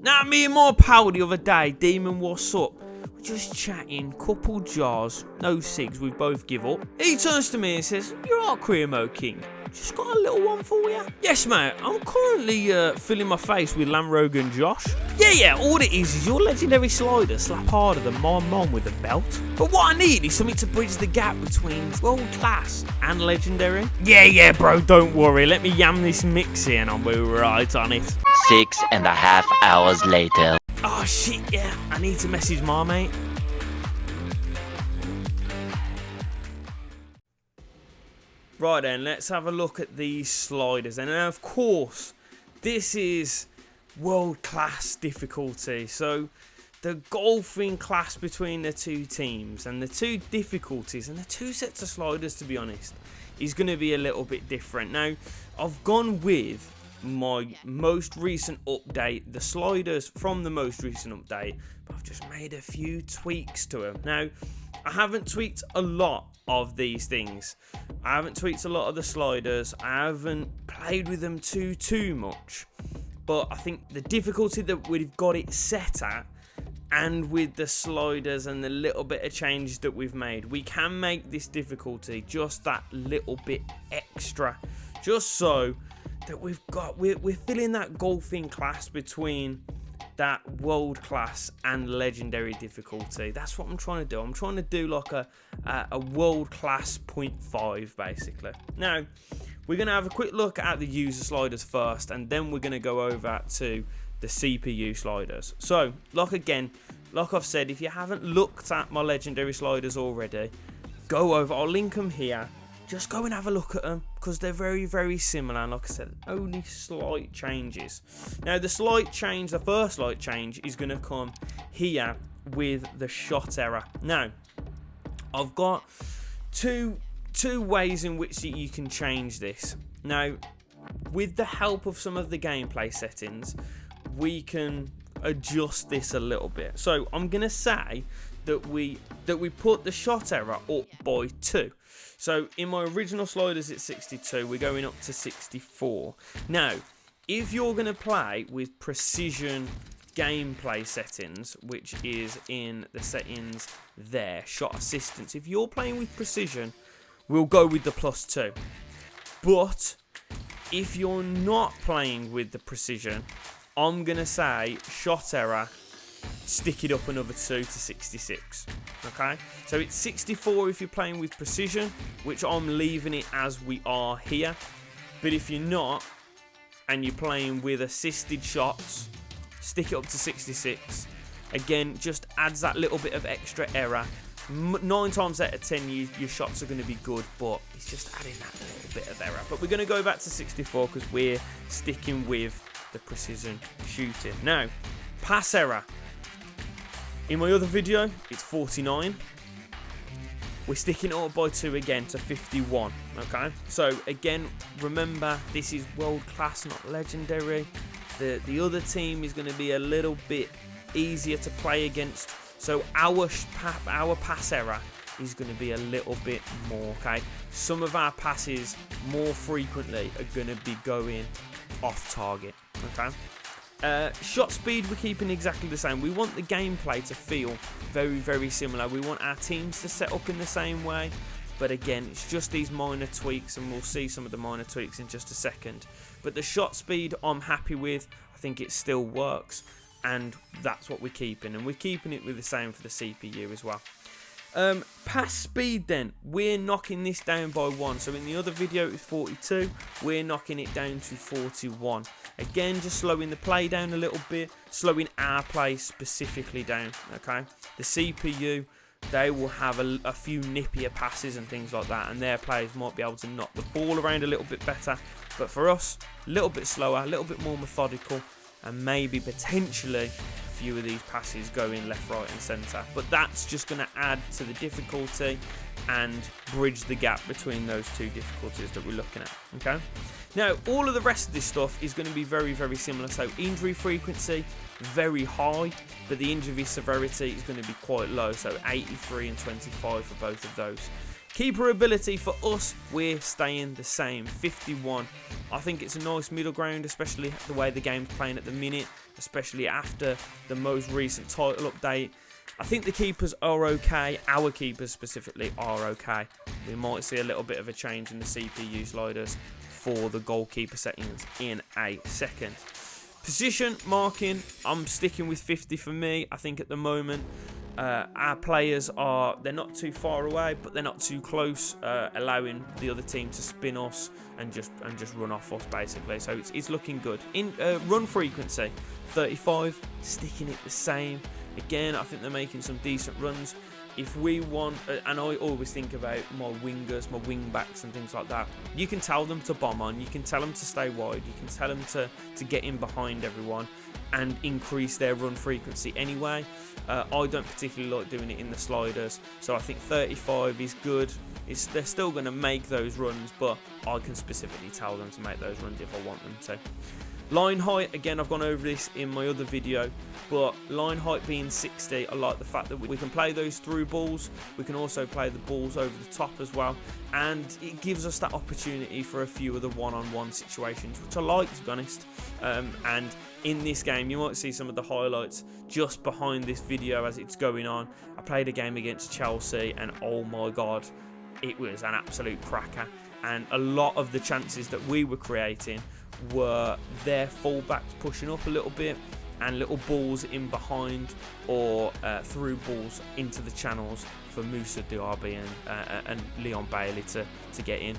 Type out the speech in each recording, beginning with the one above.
Now, me and my pal the other day, Demon, what's up? We're just chatting, couple jars, no cigs, we both give up. He turns to me and says, "You're all Cremo King. Just got a little one for you." Yes, mate, I'm currently filling my face with Lamrogan Josh. Yeah, all it is your legendary slider slap harder than my mom with a belt. But what I need is something to bridge the gap between world class and legendary. Yeah, bro, don't worry. Let me yam this mix in and I'll be right on it. 6.5 hours later. Oh, shit, yeah. I need to message my mate. Right then, let's have a look at these sliders. And of course, this is world-class difficulty. So, the golfing class between the two teams and the two difficulties and the two sets of sliders, to be honest, is going to be a little bit different. Now, I've gone with my most recent update, the sliders from the most recent update, but I've just made a few tweaks to them. Now, I haven't tweaked a lot of these things. I haven't tweaked a lot of the sliders. I haven't played with them too much. But I think the difficulty that we've got it set at, and with the sliders and the little bit of changes that we've made, we can make this difficulty just that little bit extra. Just so that we're filling that golfing class between that world class and legendary difficulty. That's what I'm trying to do. I'm trying to do like a world class 0.5 basically. Now, we're going to have a quick look at the user sliders first, and then we're going to go over to the CPU sliders. So, like I've said, if you haven't looked at my legendary sliders already, go over. I'll link them here. Just go and have a look at them, because they're very similar, and like I said, only slight changes. Now, the first slight change is going to come here with the shot error. Now, I've got two ways in which you can change this. Now, with the help of some of the gameplay settings, we can adjust this a little bit. So I'm going to say that we put the shot error up by 2. So in my original sliders it's 62, we're going up to 64. Now, if you're going to play with precision gameplay settings, which is in the settings there, shot assistance, if you're playing with precision, we'll go with the +2. But if you're not playing with the precision, I'm going to say shot error, stick it up another 2 to 66. Okay, so it's 64 if you're playing with precision, which I'm leaving it as we are here. But if you're not, and you're playing with assisted shots, stick it up to 66. Again, just adds that little bit of extra error. 9 times out of 10 your shots are going to be good, but it's just adding that little bit of error. But we're going to go back to 64 because we're sticking with the precision shooting. Now, pass error. In my other video, it's 49. We're sticking it up by 2 again to 51. Okay, so again, remember, this is world class, not legendary. The other team is going to be a little bit easier to play against. So our pass error is going to be a little bit more, okay? Some of our passes more frequently are going to be going off target, okay? Shot speed, we're keeping exactly the same. We want the gameplay to feel very similar. We want our teams to set up in the same way. But again, it's just these minor tweaks, and we'll see some of the minor tweaks in just a second. But the shot speed, I'm happy with. I think it still works. And that's what we're keeping, and we're keeping it with the same for the CPU as well. Pass speed then, we're knocking this down by 1. So in the other video it was 42, we're knocking it down to 41. Again, just slowing the play down a little bit, slowing our play specifically down, okay? The CPU, they will have a few nippier passes and things like that, and their players might be able to knock the ball around a little bit better. But for us, a little bit slower, a little bit more methodical, and maybe potentially a few of these passes going left, right and centre. But that's just going to add to the difficulty and bridge the gap between those two difficulties that we're looking at, okay? Now, all of the rest of this stuff is going to be very similar. So injury frequency, very high, but the injury severity is going to be quite low. So 83 and 25 for both of those. Keeper ability for us, we're staying the same, 51. I think it's a nice middle ground, especially the way the game's playing at the minute, especially after the most recent title update. I think the keepers are okay. Our keepers specifically are okay. We might see a little bit of a change in the CPU sliders for the goalkeeper settings in a second. Position marking, I'm sticking with 50 for me. I think at the moment our players they're not too far away, but they're not too close, allowing the other team to spin us and just run off us basically. So it's looking good. In run frequency, 35, sticking it the same. Again, I think they're making some decent runs. If we want, and I always think about my wingers, my wing backs and things like that, you can tell them to bomb on, you can tell them to stay wide, you can tell them to get in behind everyone and increase their run frequency anyway. I don't particularly like doing it in the sliders, so I think 35 is good. They're still going to make those runs, but I can specifically tell them to make those runs if I want them to. Line height, again, I've gone over this in my other video, but line height being 60, I like the fact that we can play those through balls. We can also play the balls over the top as well, and it gives us that opportunity for a few of the one-on-one situations, which I like, to be honest. And in this game, you might see some of the highlights just behind this video as it's going on. I played a game against Chelsea, and oh my god, it was an absolute cracker. And a lot of the chances that we were creating were their fullbacks pushing up a little bit and little balls in behind, or through balls into the channels for Moussa Diaby and Leon Bailey to get in.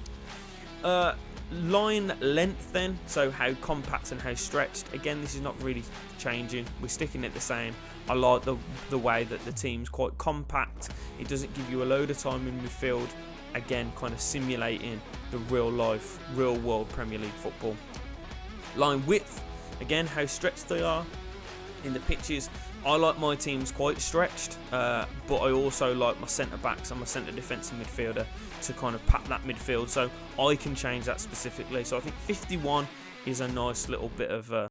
Line length then, so how compact and how stretched. Again, this is not really changing. We're sticking it the same. I like the way that the team's quite compact. It doesn't give you a load of time in midfield. Again, kind of simulating the real world Premier League football. Line width, again, how stretched they are in the pitches. I like my teams quite stretched, but I also like my centre backs and my centre defensive midfielder to kind of pack that midfield, so I can change that specifically. So I think 51 is a nice little bit of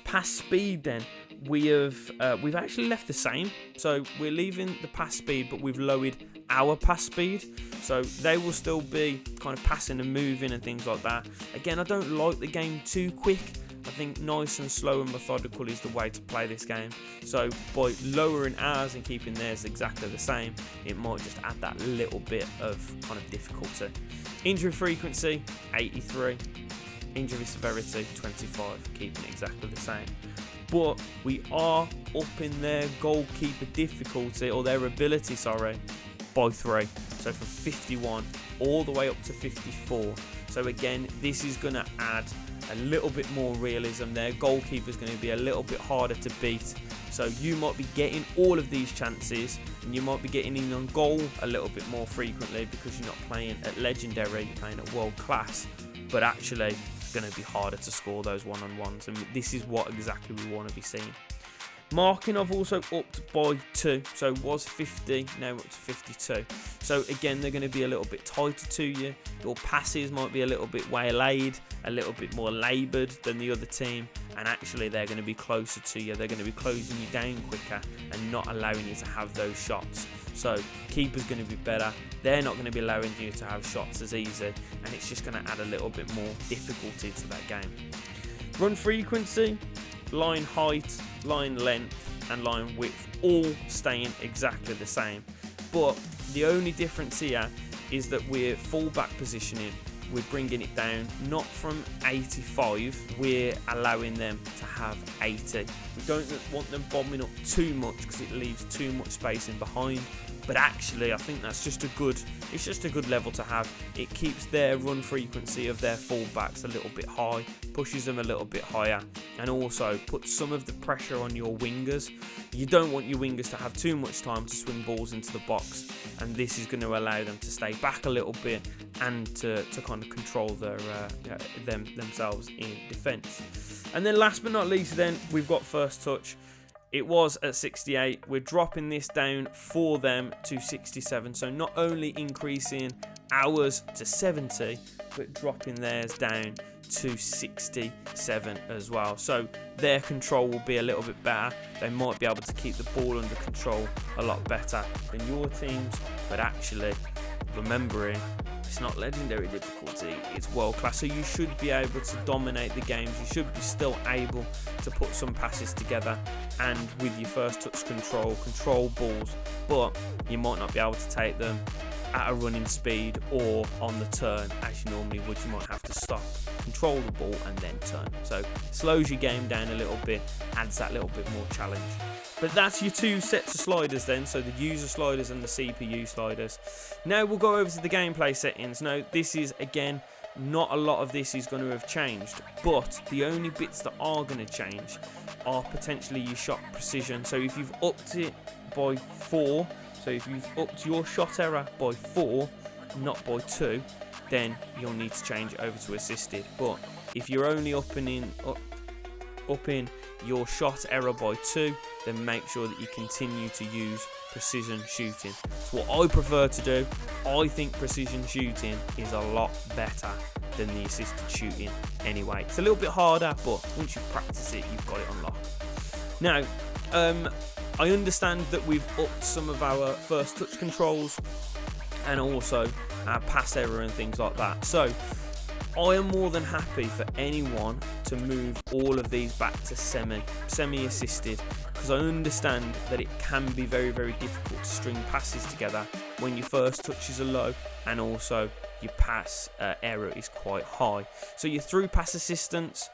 Pass speed then, we've actually left the same. So we're leaving the pass speed, but we've lowered our pass speed. So they will still be kind of passing and moving and things like that. Again, I don't like the game too quick. I think nice and slow and methodical is the way to play this game. So by lowering ours and keeping theirs exactly the same, it might just add that little bit of kind of difficulty. Injury frequency, 83. Injury severity, 25. Keeping it exactly the same. But we are upping their goalkeeper difficulty, or their ability, sorry, by 3. So from 51 all the way up to 54. So again, this is going to add a little bit more realism. Their goalkeeper is going to be a little bit harder to beat. So you might be getting all of these chances, and you might be getting in on goal a little bit more frequently because you're not playing at legendary, you're playing at world class. But actually, it's going to be harder to score those one-on-ones, and this is what exactly we want to be seeing. Marking I've also upped by 2, so it was 50, now up to 52. So again, they're going to be a little bit tighter to you. Your passes might be a little bit waylaid, a little bit more laboured than the other team, and actually they're going to be closer to you. They're going to be closing you down quicker and not allowing you to have those shots. So keeper's going to be better. They're not going to be allowing you to have shots as easy, and it's just going to add a little bit more difficulty to that game. Run frequency, line height, line length and line width all staying exactly the same, but the only difference here is that we're full-back positioning. We're bringing it down, not from 85, we're allowing them to have 80. We don't want them bombing up too much because it leaves too much space in behind, but actually I think that's just it's just a good level to have. It keeps their run frequency of their fullbacks a little bit high, pushes them a little bit higher, and also puts some of the pressure on your wingers. You don't want your wingers to have too much time to swing balls into the box, and this is going to allow them to stay back a little bit and to kind of control themselves in defence. And then last but not least then, we've got first touch. It was at 68. We're dropping this down for them to 67. So not only increasing ours to 70, but dropping theirs down to 67 as well. So their control will be a little bit better. They might be able to keep the ball under control a lot better than your teams. But actually, remembering, it's not legendary difficulty, it's world class. So you should be able to dominate the games. You should be still able to put some passes together and with your first touch control balls, but you might not be able to take them at a running speed or on the turn as you normally would. You might have to stop, control the ball and then turn. So slows your game down a little bit, adds that little bit more challenge. But that's your 2 sets of sliders then, so the user sliders and the CPU sliders. Now we'll go over to the gameplay settings. Now this is, again, not a lot of this is going to have changed, but the only bits that are going to change are potentially your shot precision. So if you've upped it by 4, so if you've upped your shot error by 4, not by 2, then you'll need to change it over to assisted. But if you're only upping your shot error by 2, then make sure that you continue to use precision shooting. It's what I prefer to do. I think precision shooting is a lot better than the assisted shooting anyway. It's a little bit harder, but once you practice it, you've got it unlocked. Now, I understand that we've upped some of our first touch controls and also our pass error and things like that. So I am more than happy for anyone to move all of these back to semi-assisted, because I understand that it can be very, very difficult to string passes together when your first touches are low and also your pass error is quite high. So your through pass assistance,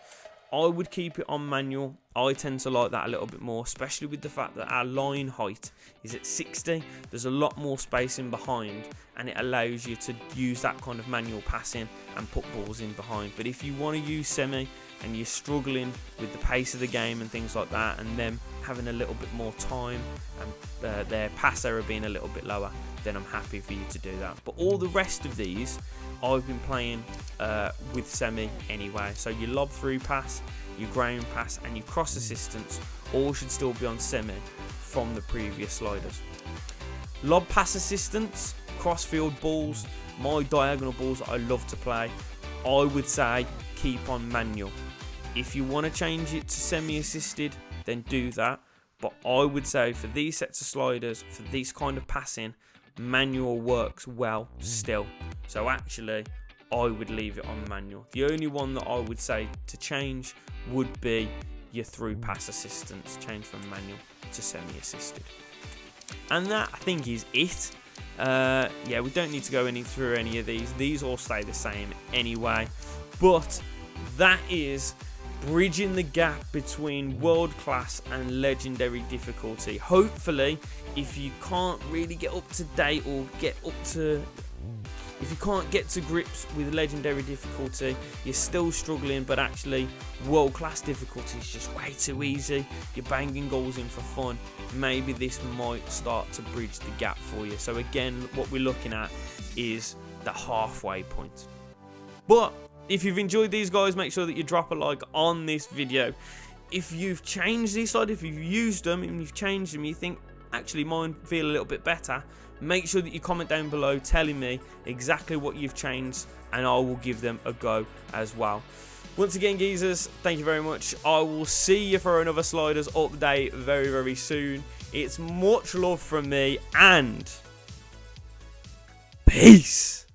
I would keep it on manual. I tend to like that a little bit more, especially with the fact that our line height is at 60. There's a lot more space in behind, and it allows you to use that kind of manual passing and put balls in behind. But if you want to use semi and you're struggling with the pace of the game and things like that, and them having a little bit more time and their pass error being a little bit lower, then I'm happy for you to do that. But all the rest of these I've been playing with semi anyway. So your lob through pass, your ground pass and your cross assistance all should still be on semi from the previous sliders. Lob pass assistance, cross field balls, my diagonal balls that I love to play, I would say keep on manual. If you want to change it to semi-assisted, then do that. But I would say for these sets of sliders, for this kind of passing, manual works well still. So actually, I would leave it on manual. The only one that I would say to change would be your through pass assistance. Change from manual to semi-assisted. And that, I think, is it. Yeah, we don't need to go through any of these. These all stay the same anyway. But that is bridging the gap between world class and legendary difficulty. Hopefully, if you can't really get up to date or if you can't get to grips with legendary difficulty, you're still struggling, but actually world class difficulty is just way too easy, you're banging goals in for fun, maybe this might start to bridge the gap for you. So again, what we're looking at is the halfway point. But if you've enjoyed these, guys, make sure that you drop a like on this video. If you've changed these slides, if you've used them and you've changed them, you think actually mine feel a little bit better, make sure that you comment down below telling me exactly what you've changed, and I will give them a go as well. Once again, geezers, thank you very much. I will see you for another sliders update very, very soon. It's much love from me, and peace.